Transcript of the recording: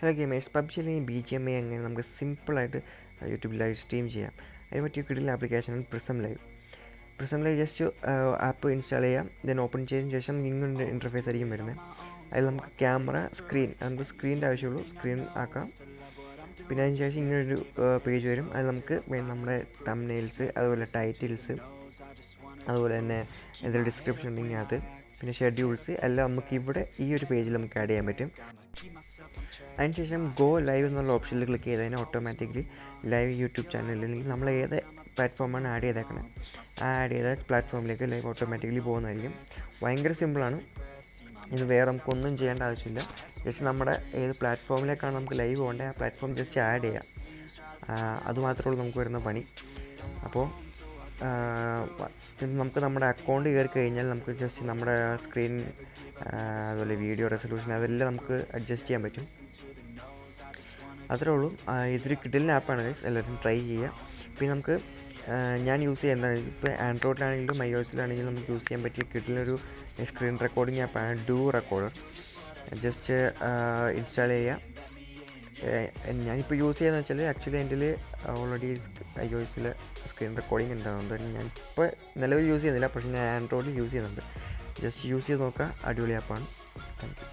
Hello gamers, PUBG അല്ലെങ്കിൽ BGMI അങ്ങനെ നമുക്ക് സിമ്പിളായിട്ട് യൂട്യൂബിൽ ലൈവ് സ്ട്രീം ചെയ്യാം. അതിന് പറ്റിയ കിടിലൻ ആപ്ലിക്കേഷനാണ് prism live. Prism live just app install ചെയ്യാം. ദെൻ ഓപ്പൺ ചെയ്തതിന് ശേഷം ഇങ്ങനെ ഇൻ്റർഫേസ് ആയിരിക്കും വരുന്നത്. അതിൽ നമുക്ക് ക്യാമറ, സ്ക്രീൻ, നമുക്ക് സ്ക്രീനിൻ്റെ ആവശ്യമുള്ളൂ, സ്ക്രീൻ ആക്കാം. പിന്നെ അതിന് ശേഷം ഇങ്ങനൊരു പേജ് വരും. അതിൽ നമുക്ക് നമ്മുടെ തംബ്നെയിൽസ്, അതുപോലെ ടൈറ്റിൽസ്, അതുപോലെ തന്നെ എന്തെങ്കിലും ഡിസ്ക്രിപ്ഷൻ ഉണ്ടെങ്കിൽ അത്, പിന്നെ ഷെഡ്യൂൾസ് എല്ലാം നമുക്ക് ഇവിടെ ഈ ഒരു പേജിൽ നമുക്ക് ആഡ് ചെയ്യാൻ പറ്റും. അതിനുശേഷം ഗോ ലൈവ് എന്നുള്ള ഓപ്ഷനിൽ ക്ലിക്ക് ചെയ്ത് കഴിഞ്ഞാൽ ഓട്ടോമാറ്റിക്കലി ലൈവ് യൂട്യൂബ് ചാനലിൽ, അല്ലെങ്കിൽ നമ്മൾ ഏത് പ്ലാറ്റ്ഫോമാണ് ആഡ് ചെയ്തേക്കണേ ആ ആഡ് ചെയ്ത പ്ലാറ്റ്ഫോമിലേക്ക് ലൈവ് ഓട്ടോമാറ്റിക്കലി പോകുന്നതായിരിക്കും. ഭയങ്കര സിമ്പിളാണ്. ഇത് വേറെ നമുക്കൊന്നും ചെയ്യേണ്ട ആവശ്യമില്ല. ജസ്റ്റ് നമ്മുടെ ഏത് പ്ലാറ്റ്ഫോമിലേക്കാണ് നമുക്ക് ലൈവ് പോകേണ്ടത് ആ പ്ലാറ്റ്ഫോം ജസ്റ്റ് ആഡ് ചെയ്യാം. അതുമാത്രമേ ഉള്ളൂ നമുക്ക് വരുന്ന പണി. അപ്പോൾ നമുക്ക് നമ്മുടെ അക്കൗണ്ട് കയറി കഴിഞ്ഞാൽ നമുക്ക് ജസ്റ്റ് നമ്മുടെ സ്ക്രീൻ, അതുപോലെ വീഡിയോ റെസൊല്യൂഷൻ അതെല്ലാം നമുക്ക് അഡ്ജസ്റ്റ് ചെയ്യാൻ പറ്റും. അത്രേ ഉള്ളൂ. ഇതൊരു കിടിലൻ ആപ്പാണ് ഗൈസ്, എല്ലാവരും ട്രൈ ചെയ്യുക. പിന്നെ നമുക്ക് ഞാൻ യൂസ് ചെയ്യുക എന്താണ്, ഇപ്പോൾ ആൻഡ്രോയിഡിലാണെങ്കിലും iOS-ലാണെങ്കിലും നമുക്ക് യൂസ് ചെയ്യാൻ പറ്റിയ കിടിലൊരു സ്ക്രീൻ റെക്കോർഡിംഗ് ആപ്പാണ് ഡു റെക്കോർഡർ. ജസ്റ്റ് ഇൻസ്റ്റാൾ ചെയ്യുക. ഞാനിപ്പോൾ യൂസ് ചെയ്യുന്നതെന്ന് വെച്ചാൽ ആക്ച്വലി എൻ്റെ ഓൾറെഡി iOS-ൽ സ്ക്രീൻ റെക്കോർഡിംഗ് ഉണ്ടാകുന്നത് ഞാനിപ്പോൾ നിലവിൽ യൂസ് ചെയ്യുന്നില്ല, പക്ഷേ ഞാൻ ആൻഡ്രോയിഡിൽ യൂസ് ചെയ്യുന്നുണ്ട്. ജസ്റ്റ് യൂസ് ചെയ്ത് നോക്കുക, അടിപൊളി ആപ്പാണ്. Thank you.